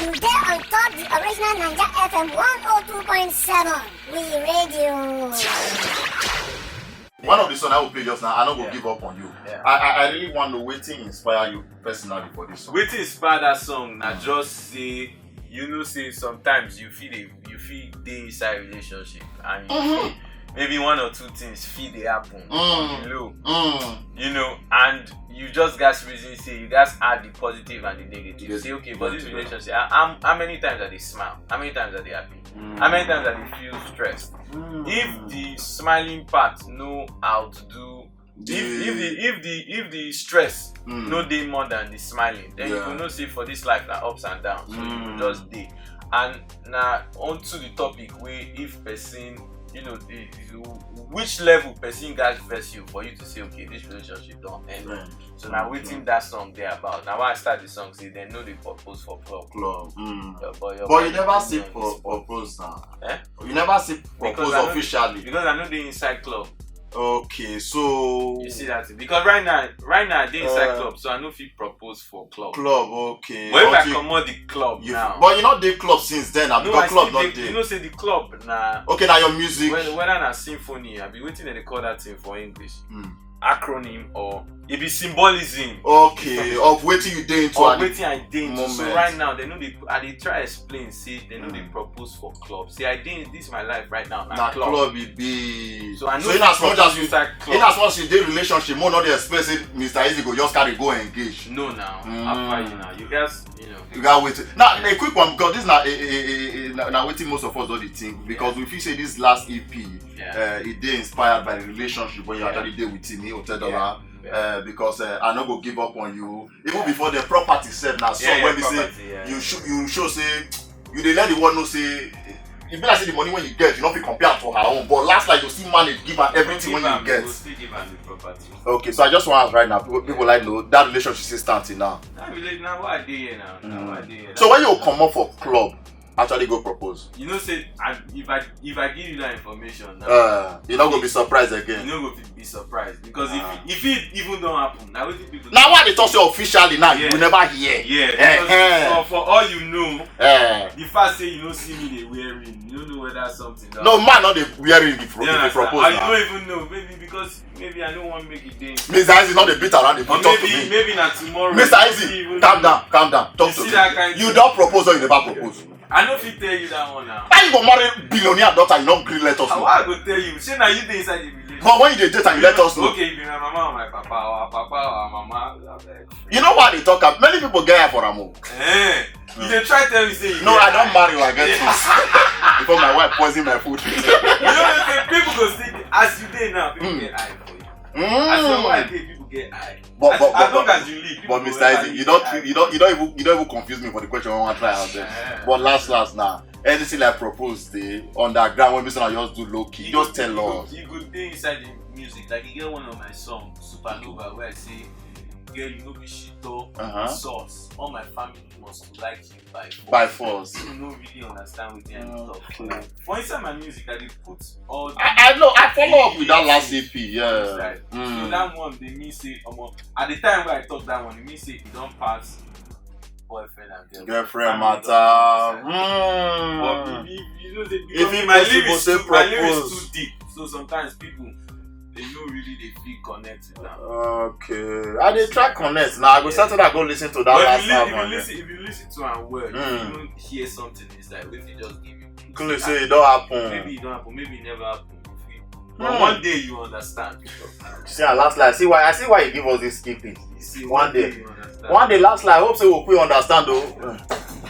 You there on top the original Ninja FM 102.7. We radio. One of the songs I will play just now, I not go give up on you. Yeah. I really want to waiting inspire you personally for this song. Wetin inspire that song na just say say sometimes you feel dey inside relationship and you feel maybe one or two things fit dey happen. And you just gats reason say you gats add the positive and the negative. Yes. Say okay, but this relationship, how many times are they smile? How many times are they happy? How many times are they feel stressed? If the smiling part know how to do, if the stress no dey more than the smiling, then you go know say for this life na ups and downs. So you go just dey. And now onto the topic where if person, which level person guys verse you for you to say okay, this relationship don't end. So now waiting that song there about. Now when I start the song, say they know they propose for club. But you never see propose now. You never see propose officially. Because I know they inside club. Okay, so you see that because right now they inside club, so I know if you propose for club. Okay. But if I come out the club now. But you not the club since then, because club not there. You know say the club now. Okay, now your music. Whether na symphony, I be waiting that they call that thing for English. Acronym or it be symbolism. Okay, of waiting you day into waiting I dey into. So right now they know they try explain, say they know they propose for club. See I did this my life right now. Na club it be. So I know in as much as you club. In as much as you dey relationship, more not the expect say Mr. Easy go just carry go engage. No now. After you now. You guys, You gotta wait. Now a quick one because this now waiting most of us do the thing because if you say this last EP, it dey inspired by the relationship when you actually dey with him, he will tell dollar. Because I not go give up on you. Even before the property said now, so when we say you show say you dey let the one know say if you like say the money when you get, you not be compared to her own. But last like you still manage give her everything when you get. Okay, so I just want to ask right now, people like know that relationship still standing now. That relationship now what I do here now. So when you come up for club, actually go propose. You know say if I give you that information now, you're not gonna be surprised again. You're not gonna be surprised because if it even don't happen, now what people now why they talk say officially now you will never hear. Because for all you know, the fact say you don't see me they wearing, you don't know whether something. No man not they wearing the propose. You don't even know, maybe because maybe I don't want to make it day. Mr. Easy not the beat around the bush. Maybe not tomorrow. Mr. Easy, calm down. Talk to me. You don't propose or you never propose. I know if you tell you that one now. Why you go marry billionaire daughter you don't green let us know? Why I go tell you? Say now you dey inside the village. But when you dey date and you let us know. Okay, if you my mama or my papa or papa or mama. You know why they talk about? Many people get here for Amo. You dey try tell me say you no, I don't marry like that. Before my wife poison my food. You know people go still as you dey now, people get eye for you. As your wife dey, people get eye. But as long as you leave. But Mr. Easy, you don't even confuse me for the question I want to try out there. But last now, anything like propose the underground when Mr. just do low key, just tell us. You go dey inside the music, like you get one of my songs, Supernova, where I say, girl, you know be shit sauce. All my family must like you by force. You don't really understand what they talk. For inside my music, I dey put all. I know. I follow up with that last EP. So that one, they mean say, at the time where I talk that one, it mean say it don't pass boyfriend and girlfriend matter. But if my lyrics too deep, so sometimes people they don't really feel connected now. Okay, I dey try connect now. I go start to go listen to that last album. If you listen to am well, you don't hear something inside. If you just give it. Clearly say it don't happen. Maybe it don't happen. Maybe it never happen. But one day you understand. See, last life. I see why you give us this skipping. You see, one day you understand. One day, last life. I hope so we understand though.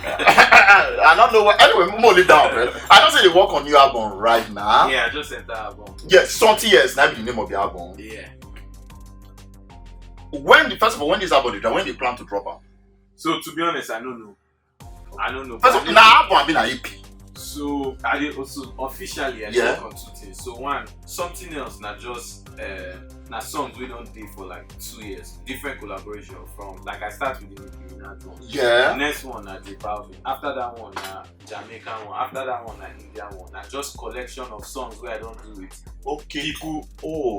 I don't know what. Anyway, more it down, man. I don't say they work on new album right now. Yeah, I just sent that album. Yes, 20 years. That be the name of the album. Yeah. First of all, when this album is done, when they plan to drop out? So to be honest, I don't know. First of all, now album been an EP. So I did also officially I work on two things. So one, something else, not just na songs we don't do for like 2 years. Different collaboration from like I start with the Nicki Minaj one. Yeah. The next one na J Balvin. After that one na Jamaican one. After that one na Indian one. Na just collection of songs where I don't do it. Okay. People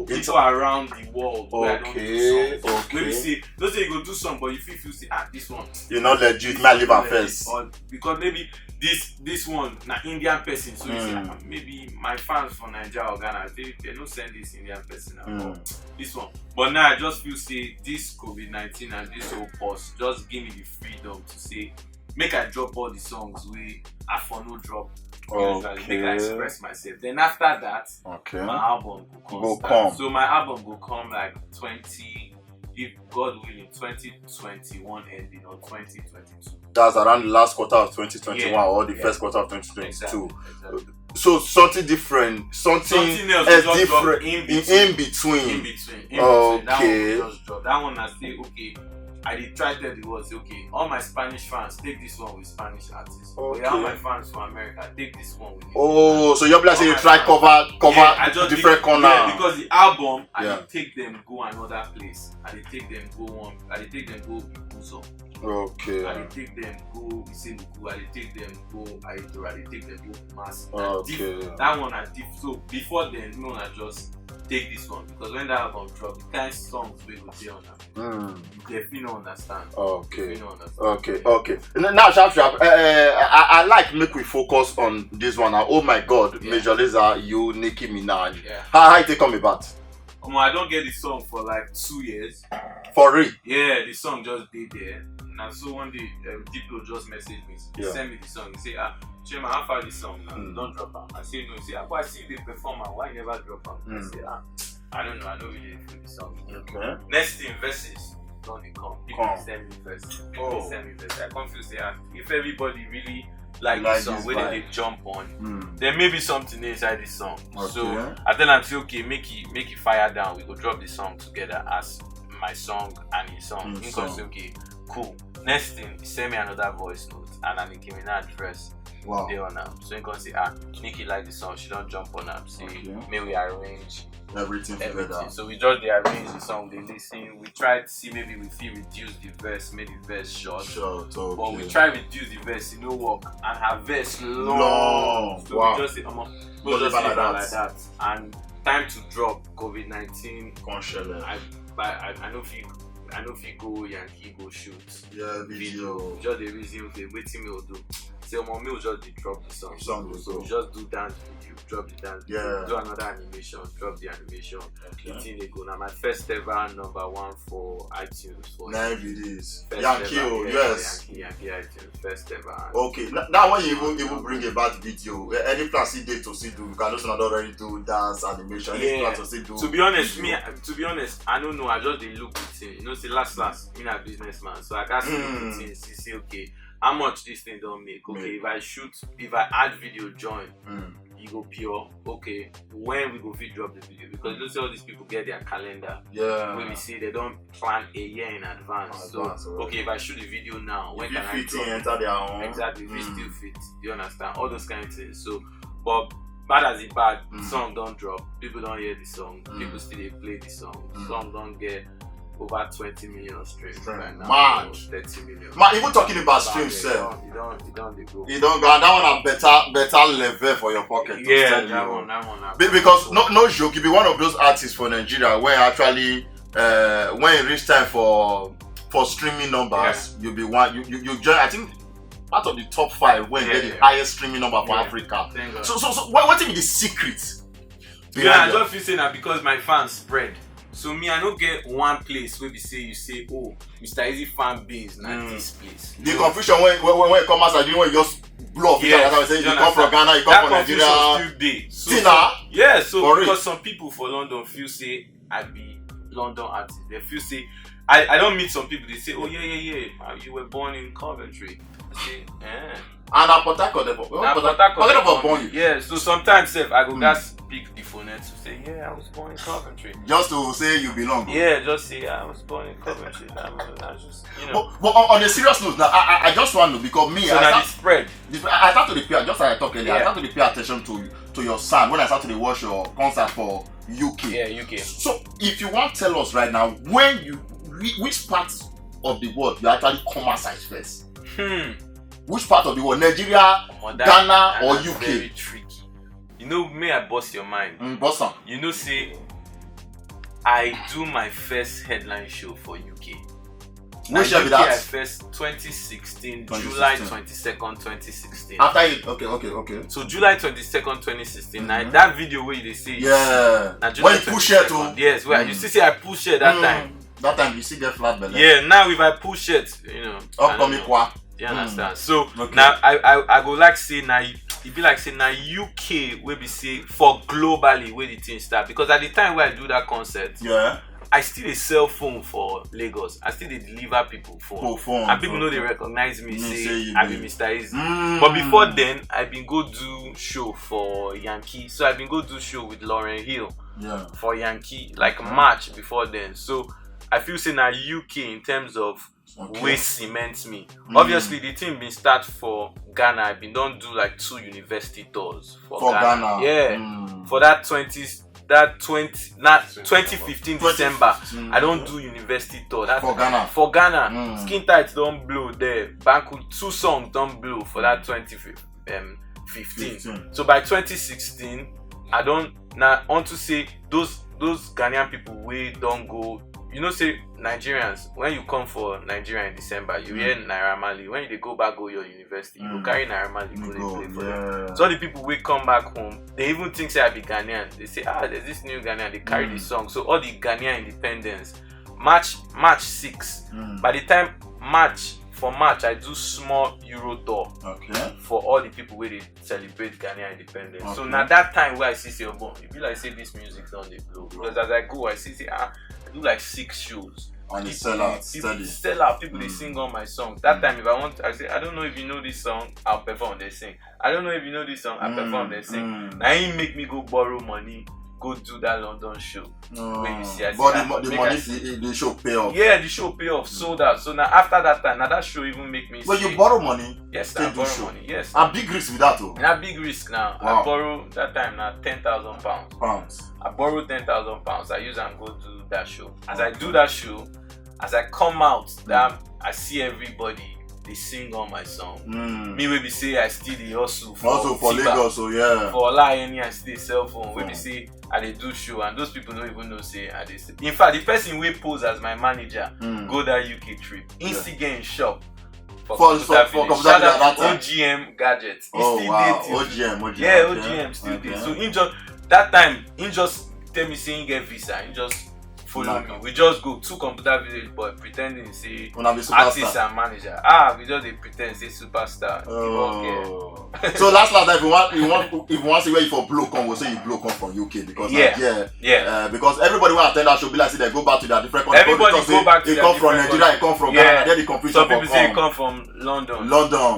It's around the world where I don't do songs. Okay. Maybe see, don't say you go do song, but you feel say this one. You're not legit. Man, leave am first. Or because maybe this one na Indian person, so you say maybe my fans from Nigeria or Ghana they don't send this Indian person this one. But now I just feel say this COVID-19 and this whole pause just give me the freedom to say make I drop all the songs we I for no drop. Make I express myself. Then after that, my album will come. So my album will come like 20, if God willing, 2021 ending or 2022. That's around the last quarter of 2021 or the first quarter of 2022. Exactly. So something different, something else different in between. Okay. That one I say okay. I did try tell the world, say, okay, all my Spanish fans take this one with Spanish artists. Okay. All my fans from America take this one with so you're like say you try cover different corner. Yeah, because the album I did take them go another place. I did take them go Buzo. Okay. I did take them go Isebuku. I did take them go Aidora. I did take them go Mass. Okay. That one I did. So before then, no, I just take this one because when that album drop, the kind of songs we go play on them, they don't understand. Okay. Understand. Okay. Now, sharp. I like make we focus on this one. Oh my God, Major Lazer, you Nicki Minaj. Yeah. How you take on me about? I don't get the song for like 2 years. For real? Yeah, the song just did there. And so one day, Diplo just messaged me. He sent me the song. He say, Chema, how far this song now? Don't drop am. I say no. He say, I see they perform am. Why you never drop am? I say, I don't know. I don't really feel the song. Okay. Next thing, verses don't they come. People send me verses. I confuse say if everybody really like this song, where they jump on, there may be something inside this song. Okay. So I tell him say, okay, make it fire down. We go drop the song together as my song and his song. He can say, okay, cool. Next thing, he send me another voice note and a Nicki Minaj verse. Wow. They on them. So you can say, Nicki like the song, she don't jump on them. See, may we arrange everything together. So we just arrange the song, they listen. We try to see maybe we feel reduce the verse, make the verse short. Okay. But we try to reduce the verse, work, and her verse long. So we just say, we'll just leave it like that. And time to drop COVID-19. I know if you go Yankee go shoot. Yeah, video. Just the reason okay, waiting me will do. Say me will just drop the song. So we just do dance video, drop the dance video, do another animation, drop the animation. Okay. They go. Now my first ever #1 for iTunes for 9 videos. Yankee, yes. Yankee iTunes first ever. Okay. Now when you even bring about video, any plan see day to see do, you can also not already do dance animation. Any plan to see do. To be honest, I don't know. I just dey look with him. You know, say last, me a businessman, so I can't see look with him. See, okay, how much this thing don't make? Okay, if I add video join, you go pure. Okay, when we go fit drop the video because you see all these people get their calendar. Yeah. When we see they don't plan a year in advance. Okay, if I shoot the video now, when can I drop? Enter their own. Exactly, we still fit. Do you understand? All those kind of things. So, but bad as it bad, song don't drop. People don't hear the song. People still they play the song. Song don't get over 20 million streams right now. 30 million. Man, even talking about streams, sir. You don't go. You don't go. And that one a better level for your pocket. Yeah, that one. Because no joke, you be one of those artists for Nigeria where actually when it reach time for streaming numbers, you'll be one. You join. I think part of the top 5 when get the highest streaming number for Africa. So what is the secret? I just feel saying that because my fans spread. So me, I don't get one place where you say, oh, Mr. Easy fan base, not this place. The confusion when it comes out, when you just blow off. You come from Ghana, you come from Nigeria. So because some people for London feel say I be London artist. They feel say I don't meet some people. They say, oh yeah, you were born in Coventry. I say, And at Port Harcourt, born you. Yeah, so sometimes I go just pick the phone to say, yeah, I was born in Coventry. Just to say you belong. Yeah, just say I was born in Coventry. I just, But on a serious note, now I just want to because me, so I start to pay, just like I talk earlier, I start to pay attention to to your sound when I started to watch your concert for UK. Yeah, UK. So if you want to tell us right now which part of the world you actually commercialize first? Which part of the world? Nigeria, Ghana, or UK? Very tricky. You know, may I bust your mind? Boss am. You know, say I do my first headline show for UK. Which year be UK I that? first 2016, 2016. July 22nd, 2016. After it, okay. So July 22nd, 2016. Now that video where they say Yeah. now July When you push it to 22nd, yes, where you see I push it that time. That time you see get flat belly. Yeah, now if I push it, you know. Upcoming kwa. You understand? So Okay. now I go like say now it be like say now UK will be say for globally where the thing start, because at the time where I do that concert, Yeah. I still dey sell phone for Lagos. I still dey deliver people phone. And people know they recognize me, say I be Mr. Easy. But before then, I been go do show for Yankee. So I been go do show with Lauren Hill for Yankee, like March before then. So I feel say now UK in terms of way cement me. Obviously the thing been start for Ghana. I been don't do like 2 university tours for Ghana. Yeah. For that 2015 December, I don't do university tour. That for Ghana. Skin Tight don't blow there. Banku 2 songs don't blow for that 2015. So by 2016, I don't now want to say those Ghanaian people we don't go. You know, say Nigerians, when you come for Nigeria in December, you hear Naira Marley. When you go back go your university, you carry Naira Marley go play for them. So the people we come back home, they even think say I be Ghanaian. They say, there's this new Ghanaian, they carry the song. So all the Ghanaian independence, March 6. By the time March, I do small Euro tour for all the people where they celebrate Ghanaian independence. So now that time where I see say, it be like say this music don't they blow. Because as I go, I see say I do like 6 shows. And it sell out. People they sing all my songs. That time if I want, I say, I don't know if you know this song, I'll perform, they sing. I don't know if you know this song, I'll perform, they sing. Now he make me go borrow money, go do that London show. Where you see, but the money, the show pay off. Yeah, the show pay off, sold out. So now after that time, now that show even make me. But you borrow money? Yes, I borrow money. Yes. A big risk with that too. And a big risk now. Wow. I borrow that time now £10,000. I borrow £10,000. I use and go do that show. As I do that show, as I come out, I see everybody. They sing on my song. Me will be say I still the hustle for Lagos, so yeah. For Olayeni I still cell phone. We be say I dey do show, and those people don't even know say I dey. In fact, the person we pose as my manager go that UK trip. Insti get in shop for computer village. Shout out to OGM Gadgets. OGM. Yeah, OGM still there. So in just that time, he just tell me say he get visa. He just follow me. We just go to computer village boy pretending say artist and manager. We just they pretend say superstar. So last if you want to see where you for blow come, we'll say you blow come from UK because because everybody will attend that show be like say they go back to their different countries. Everybody go back to they come from Nigeria, they come from Ghana, then the competition. Some people say you come from London.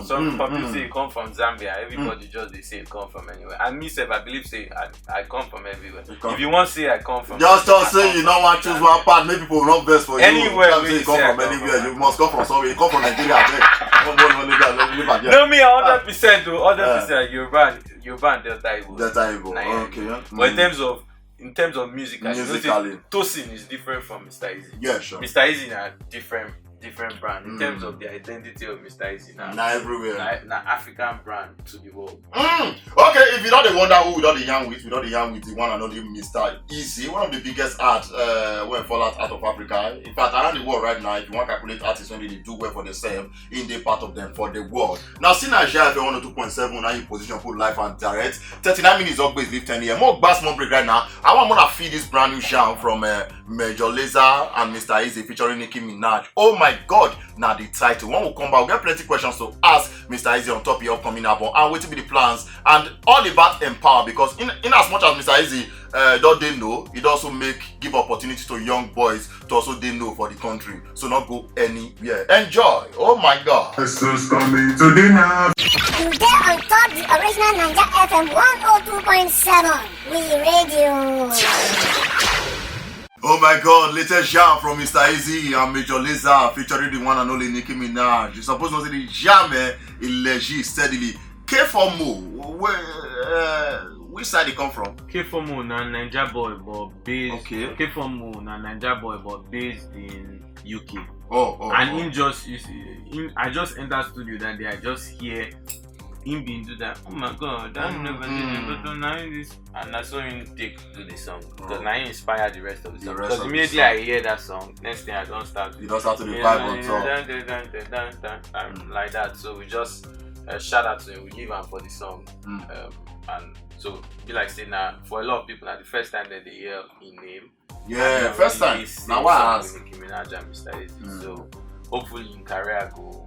Some people say you come from Zambia. Everybody just they say you come from anywhere. And me self, I believe say I come from everywhere. If you want to say I come from just don't say you don't want choose one part, maybe people will not best for you. Anywhere you come from anywhere, you must come from somewhere. You come from Nigeria, no, me 100% though, 100% Yoruba and Delta Igbo. Okay. But in terms of music, musically, Tosin is different from Mr. Easy. Yeah, sure. Mr. Easy is a different brand in terms of the identity of Mr. Easy. Now everywhere. Now African brand to the world. Okay, if you don't wonder who we don't the young with the one and only Mr. Easy, one of the biggest arts when fall out of Africa. In fact, around the world right now, if you want to calculate artists when they do well for themselves in the part of them for the world. Now, see Nigeria if you want 2.7 now you position put live and direct. 39 minutes up base live 10 years. More bass more break right now. I want to feed this brand new jam from Major Lazer and Mr. Easy featuring Nicki Minaj. Oh my God, now the title. When we come back, we'll get plenty questions to ask Mr. Easy on top of your upcoming album and what will be the plans and all about empower because in as much as Mr. Easy don't they know, it also give opportunity to young boys to also they know for the country. So not go anywhere. Enjoy. Oh my God. This is coming to dinner. You get on top the original Naija FM 102.7. We radio. Oh my God, latest jam from Mr. Easy and Major Lazer featuring the one and only Nicki Minaj. You're supposed to say the jam, legit steadily. K for Mo, which side they come from? K4Mo na Naija boy but based. Okay. K4Mo na Naija boy but based in UK. And him just you see, I just enter studio that day. I just hear him being do that. Oh my God, that never did. But now this, and I saw him take to the song because now he inspired the rest of the song. Because immediately I hear that song, next thing I don't start. You don't start to the vibe on top. Like that. So we just shout out to him. We give him for the song, and so be like saying now for a lot of people, now the first time that they hear his name. Yeah, first time. Now what I ask? Nicki Minaj and Mr. Easy. So hopefully in career go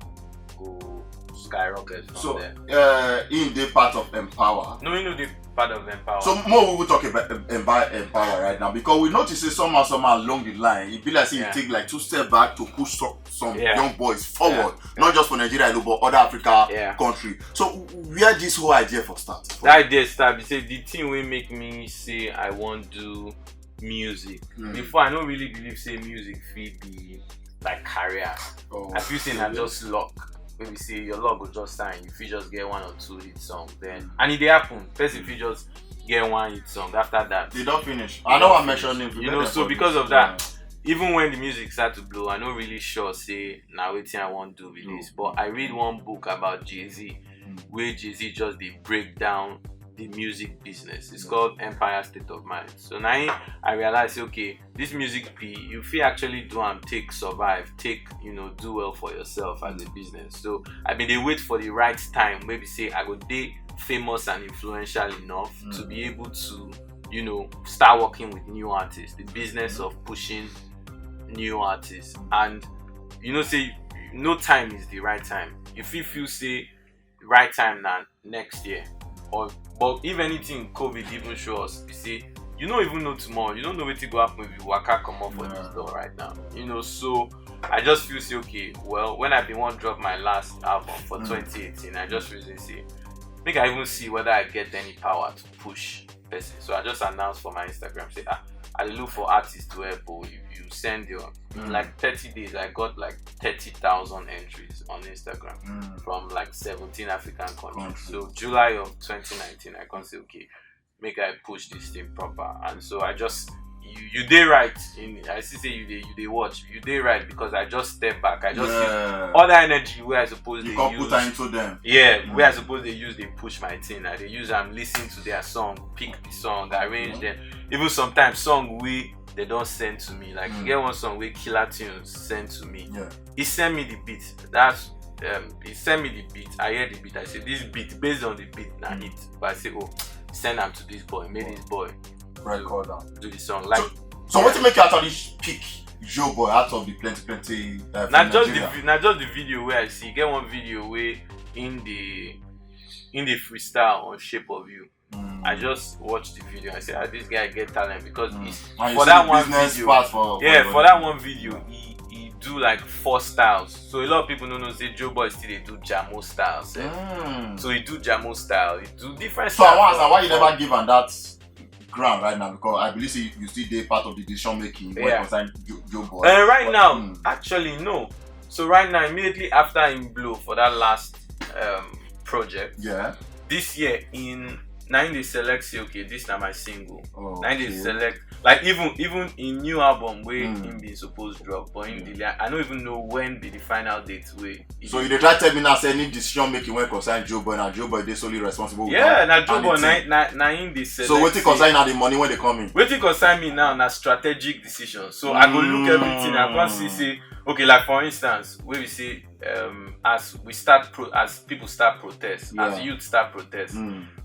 skyrocket from there. In the part of Empower. No, you know the part of Empower. So more we will talk about Empower right now because we notice it somehow along the line. It be like you take like 2 steps back to push some young boys forward, not just for Nigeria but other Africa country. So where this whole idea for start? That idea start. Say the thing will make me say I want to do music. Before I don't really believe say music fit be like career. I feel saying I just luck. Maybe say your luck will just sign. If you just get 1 or 2 hit songs, then and it happen. First, if you just get 1 hit song, after that they don't finish. I know I'm mentioning. You know, so because of that, even when the music start to blow, I'm not really sure. Say now, what I want to do with this. But I read one book about Jay-Z, where Jay-Z just they break down the music business. It's called Empire State of Mind. So now I realized, okay, this music you feel actually do and take survive, do well for yourself as a business. So I mean they wait for the right time, maybe say I go be famous and influential enough to be able to, start working with new artists. The business of pushing new artists. And say no time is the right time. If you say right time now next year. But if anything, COVID even show us, you see, you don't even know tomorrow. You don't know what to go happen if you waka come up for this door right now. So I just feel say, okay, well, when I been want to drop my last album for 2018, I just really say, make I even see whether I get any power to push person. So I just announced for my Instagram, say, I look for artists to help. If you send your in like 30 days, I got like 30,000 entries on Instagram from like 17 African countries. So July of 2019, I can say, okay, make I push this thing proper. And so I just you did right. I still say you did watch. You did right because I just step back. I just use all the energy where I suppose you they can't use. Put into them. Yeah, where I suppose they use, they push my thing. Like they use listen to their song, pick the song, arrange them. Even sometimes song they don't send to me. Like you get one song where Killer Tunes send to me. Yeah. He sent me the beat. That's he sent me the beat. I hear the beat. I say this beat based on the beat now hit. But I say, oh, send them to this boy. Make this boy do the song. Like so what to make you actually pick Joe Boy out of the plenty not just the video where I see get one video where in the freestyle on Shape of You. I just watched the video. I said, this guy get talent because for that one video. For that one video, he do like 4 styles. So a lot of people don't know say Joe Boy still they do Jamo styles. So he do Jamo style. He do different styles. So I want why you never give on that ground right now because I believe you still they part of the decision making when it concerns Joe Boy. Right now, actually no. So right now, immediately after him blow for that last project, this year in 9 they select say okay, this now my single. 9 they select like even in new album where him be supposed to drop, but him delay. I don't even know when be the final date where. So you try to tell me now say any decision making when concern Joe Boy and Joe Boy they solely responsible. Yeah, now Joe Boy na him they select. So what you concern now the money when they come in? What you concern me now na strategic decision. So I go look everything. I can see say okay, like for instance, where we say as people start protest, as youth start protest,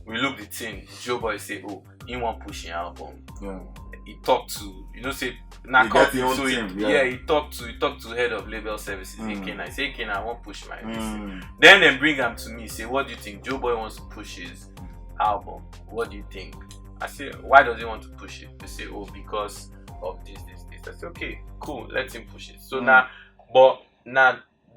we look the thing. Joe Boy say, oh, he want pushing album. He talked to say he talked to head of label services. I say I want push my Then they bring him to me. Say, what do you think? Joe Boy wants to push his album. What do you think? I say, why does he want to push it? They say, oh, because of this. I say, okay, cool, let him push it. So now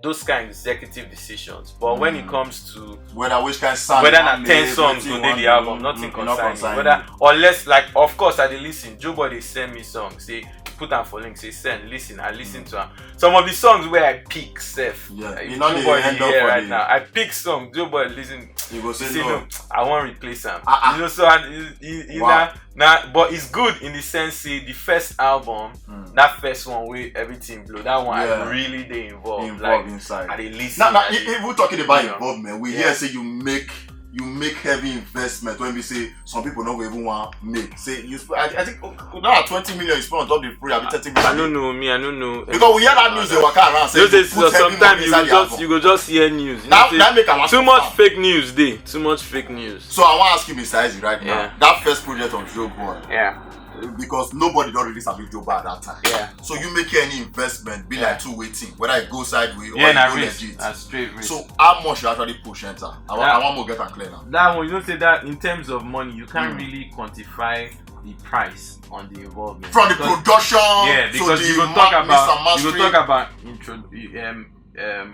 those kind of executive decisions. But when it comes to which kind of sound, whether not 10 songs to the album, nothing concerning me. Whether or less, like of course I dey listen. Joe Boy they send me songs. Say put them for links. Say send, listen. I listen to them. Some of the songs where I pick, Seth. Yeah, If you know Joe the Boy end dey up here for right the- now. I pick song. Joe Boy listen. You go say Say no. no, I won't replace him. Ah. You know, so and Wow. now, but it's good in the sense, say the first album, that first one where everything blew. That one Yeah. I really they involved. Involved Like inside. I dey listen. Now, I dey- if we're talking about you know. involvement, we Yeah. hear say you make heavy investment when we say some people don't even want to make. Say you, I think now 20 million you spend on top the free, I be 30 million. I don't know me. I don't know. Because we hear that news they walk around say Those days, put heavy money sometimes inside the album. you go just hear news. You That know, that make a lot too of much fun. fake news day. Too much fake news. So I want to ask you, Mr. Izzy, right now, Yeah. that first project of Joe Boy, Yeah. because nobody don't really sabi Joe Boy at that time. Yeah. So you make any investment, be Yeah. like two waiting, whether it goes sideways or Yeah, it na go risk. legit. That's straight risk. So how much you actually push enter? I Yeah. want to get that clear now. that one, you don't say that in terms of money, you can't really quantify the price on the involvement. From the Because- production, yeah, to because the you go talk about mastering.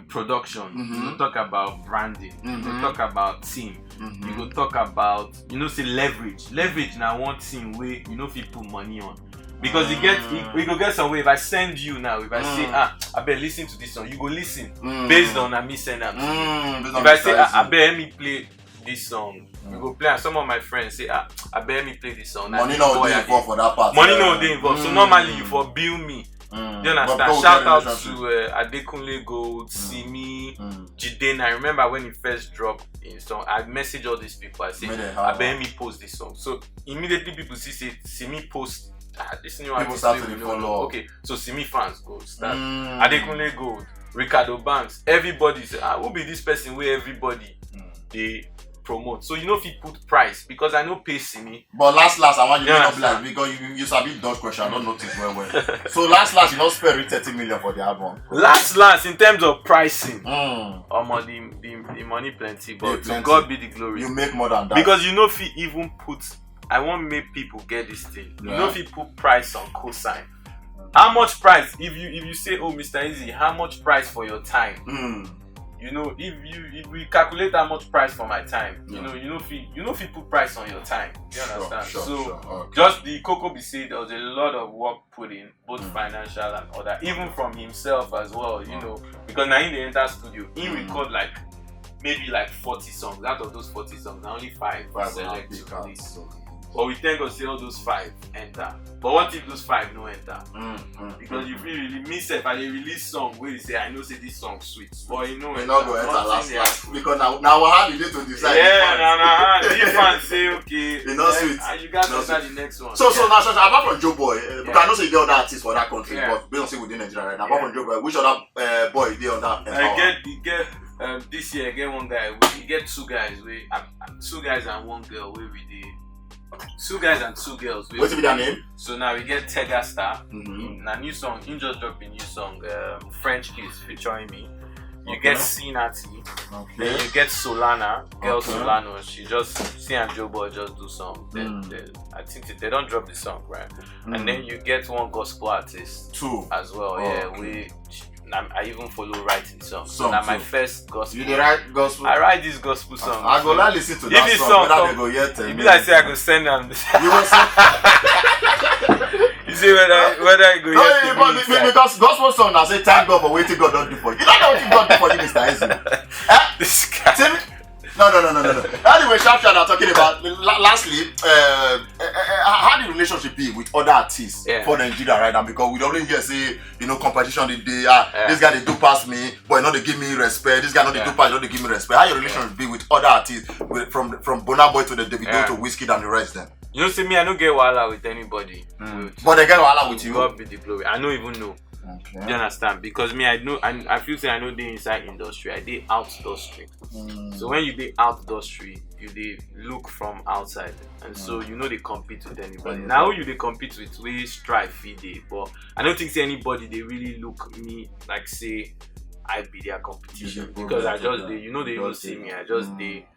production. Mhm. You go talk about branding. You Mhm. go talk about team. Mhm. You go talk about say leverage. Leverage now one thing where you know if you put money on. Because we go get some way. If I send you now, if I say I bet listen to this song, you go listen based on me send them. If I say I bet let me play this song, we go play. And some of my friends say I bet let me play this song. Money no dey involved for that part. Money no dey involved. So normally you for bill me. Mm. Do you understand? But Shout out relationship. to Adekunle Gold, Simi, Jiden. I remember when he first dropped in song, I message all these people. I say, Made it I hard. bet me post this song. So immediately people say Simi post. This new People artist start wey to we dey no know. follow. Okay, so Simi fans go start. Mm. Adekunle Gold, Ricardo Banks, everybody say, who be this person where everybody they promote? So you know if you put price because I know pay Simi. But last, I want you to Yeah, not be like because you sabi dodge question. I don't notice well. So last, you don't spend 30 million for the album. Last in terms of pricing. Mm. The money plenty, but Yeah, to plenty. God be the glory. You make more than that. Because you know if you even put, I want make people get this thing. You Yeah. know if you put price on cosign. How much price? If you say, oh Mr. Easy, how much price for your time? You know, if we calculate how much price for my time, Yeah. you know if you put price on your time. You understand? Sure. Okay. Just the Coco be said there was a lot of work put in, both financial and other, even from himself as well, you know, because now in the enter studio, he record like maybe like 40 songs. Out of those 40 songs, now only 5 select to release. But we thank God say all those 5 enter. But what if those 5 no enter? Because you feel really miss if I dey release song where you say I know say this song sweet, but you know We not go enter nothing last dey because now how did they to decide? yeah, the fans say okay. It not sweet. And you guys Not enter sweet. the next one. So now, apart from Joe Boy, because I know say you get other artists for that country, Yeah. but we don't say within Nigeria right now. Apart from Joe Boy, which other boy they on that? I get this year I get one guy. We get 2 guys. 2 guys and 1 girl. Where we did 2 guys and 2 girls. What's be their name? So now we get Tega Star. Mhm. Na new song. He just dropped a new song. French Kiss featuring me. You Okay. get Sinati. Then Okay. you get Solana, girl Okay. Solano. She just and Joe Boy just do song. Then I think they don't drop the song, right? And then you get one gospel artist 2. as well. Oh, Yeah, okay. I even follow writing songs. So Song now my too. first gospel. You the right gospel? I write this gospel song. I go like listen to If that this song. song Whether come- they go yet. You be like say I go send them. You go say. You see whether I go No, yes, but because gospel song now say thank God for waiting God don't do for you. You don't know what God do for you, Mr. Ezzy. this guy. Tell me. No. Anyway, Sharp are talking about. Lastly, how the relationship be with other artists for Nigeria right now? Because we always hear say, competition the day. This guy they do pass me, but they give me respect. This guy not they do pass, they give me respect. How your relationship be with other artists, from Burna Boy to the Davido to Wizkid and the rest then? You know, see me, I don't get wahala with anybody. But they get wahala with you. God be the glory. I don't even know. Okay. Do you understand? Because me, I feel say I know the inside industry. I did outdoor street. So when you did outdoor street, you did look from outside, and so you know they compete with anybody. Now who you they compete with, we strive day, but I don't think say anybody they really look me like say I be their competition because I just they they don't see me. I just they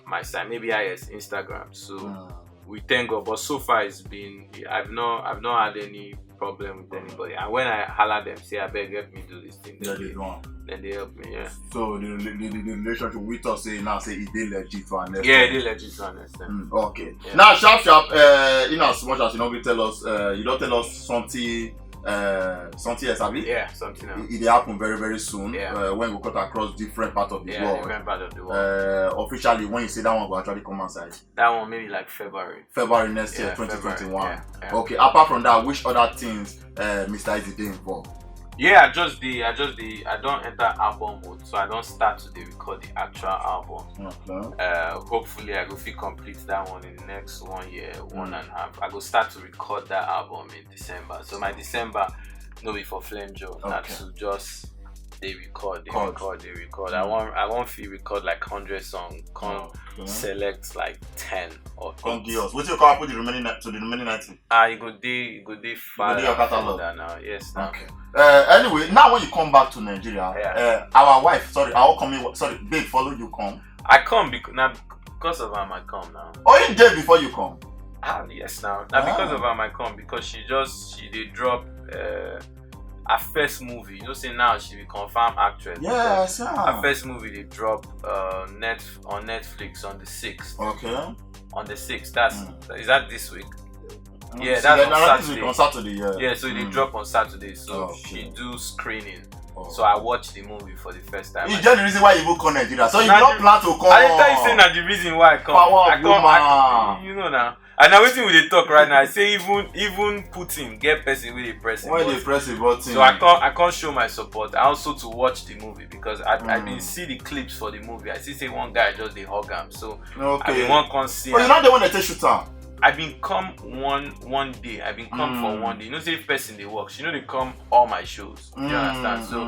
my side maybe Instagram. So we thank God, but so far it's been I've not had any problem with anybody. And when I holler them, say I beg help me do this thing, then they help me. Yeah. So the relationship with us say it dey legit for an Yeah, they legit to understand. Okay. Yeah. Now, sharp. In as much as you don't tell us something something else, Abi? Yeah, something else. It happen very, very soon. Yeah. When we cut across different parts of the Yeah, world. different part of the world. Officially, when you say that one will actually come outside. That one maybe like February. February next year, Yeah, 2021. February, yeah. Okay, apart from that, which other things Mr. Easy dey involved? Yeah, I don't enter album mode, so I don't start to record the actual album. Okay. Hopefully I go fit complete that one in the next 1 year, 1.5. I go start to record that album in December. So my December no be for Flame Joe, not to just they record. I want to record like 100 songs, select like 10 or 8. Give us. What you call put the remaining to the remaining 90? You go day far your catalog now. Yes, now. Okay. Anyway, now when you come back to Nigeria, our wife, babe, follow you come. I come because of her I come now. Oh, you did before you come? Yes, now because of her I come, because she did drop her first movie. You know, say now she be confirmed actress. Yes, yeah. Her first movie they drop on Netflix on the 6th. Okay. On the 6th. Is that this week? Yeah, See, that's on Saturday. Yeah, so they drop on Saturday. So she do screening. So I watched the movie for the first time. It's just the reason why you will come Nigeria. So you don't plan to come. I didn't tell you saying that the reason why I come. I you know now. And now waiting with the talk right now. I say even Putin get person with the pressing. When they press the button. So I can't show my support. I also to watch the movie because I been see the clips for the movie. I see say one guy just they hug him. So I been one can see. But you're not the one that take shoot down. I been come one day. I been come for 1 day. You know, say if person they work, you know they come all my shows. You understand? So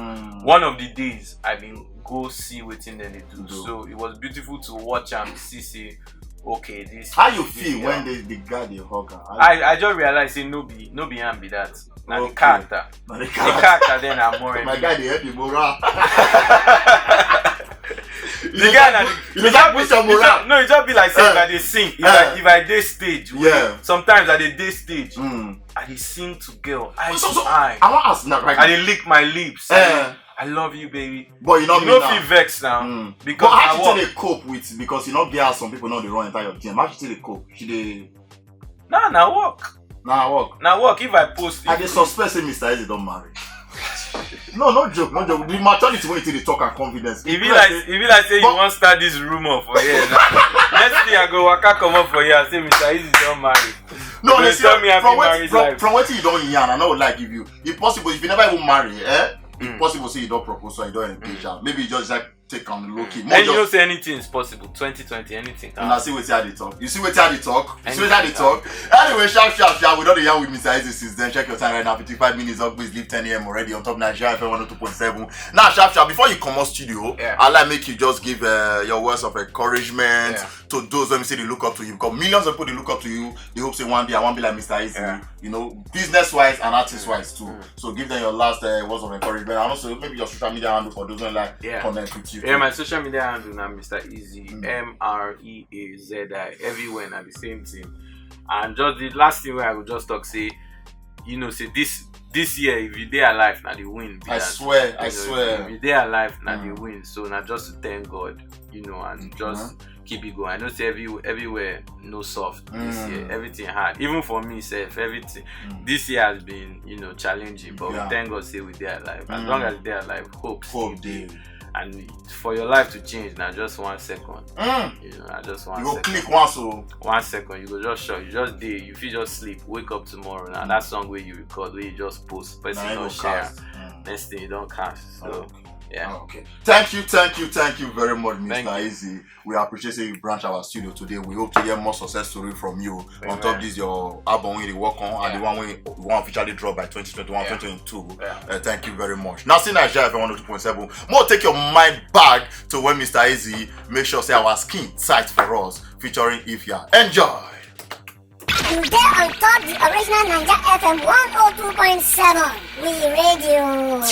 one of the days I been go see what thing they do. So it was beautiful to watch and see. Okay, this. How you feel when the guy they hug her? I just realized say no be am be that. Now the character. The character then I'm more. My guy they help the moral. The guy no, it just be like saying that they sing. If I day stage, sometimes I day stage, I they sing to girl, eye to eye. I want to ask now, right? I they lick my lips. I love you, baby. But you know feel vexed now because but how she they cope with because you know girls some people know they run entire gym. How she they cope? She they now work. Now work. If I post, I they suspect say Mr. Easy don't marry. No joke. The maturity when you talk and confidence. If you like say you want start this rumor for here now. Next thing I go waka come up for here and say Mr. Easy don't marry. No, they tell me from what you don't yarn, I know like if you if possible if you never even marry, if possible say you don't propose or you don't engage her. Maybe you just like take on the low key. And you don't say anything is possible. 2020, anything. And I see what they talk. You see what they talk? Anyway, shout. We don't hear with Mr. Easy since then. Check your time right now. 55 minutes up. Please leave 10 a.m. already on top Nigeria FM 102.7. Now, shout. Before you come on studio, I'd like make you just give your words of encouragement to those when we say they look up to you. Because millions of people they look up to you. They hope say one day I want to be like Mr. Easy. You know, business wise and artist wise too. So give them your last words of encouragement. And also maybe your social media handle for those who like connect with you. Yeah, my social media handle now Mr. Easy, MREAZI, everywhere now the same thing. And just the last thing where I would just talk say, you know, say this year if you day alive now they win. I swear. If you day alive now they win. So now just to thank God, you know, and just keep it going. I know say everywhere no soft this year. Everything hard. Even for me, everything this year has been, you know, challenging. But we thank God say we day alive. As long as they're alive, hope day. And for your life to change now just 1 second. You know, I just 1 second. You go click once so 1 second, you go just shot, you just day, you feel just sleep, wake up tomorrow. Now that song where you record, where you just post, person don't share. Next thing you don't cast. So okay. Thank you very much, Mr. Easy. We appreciate you branch our studio today. We hope to hear more success story from you. Amen. On top this your album we work on and the one we want officially drop by 2021, 2022. Thank you very much. Now see Nigeria FM 102.7. More take your mind back to when Mr. Easy make sure say our skin tight for us featuring Ifya. Enjoy. You get on top the original Naija FM 102.7. We radio.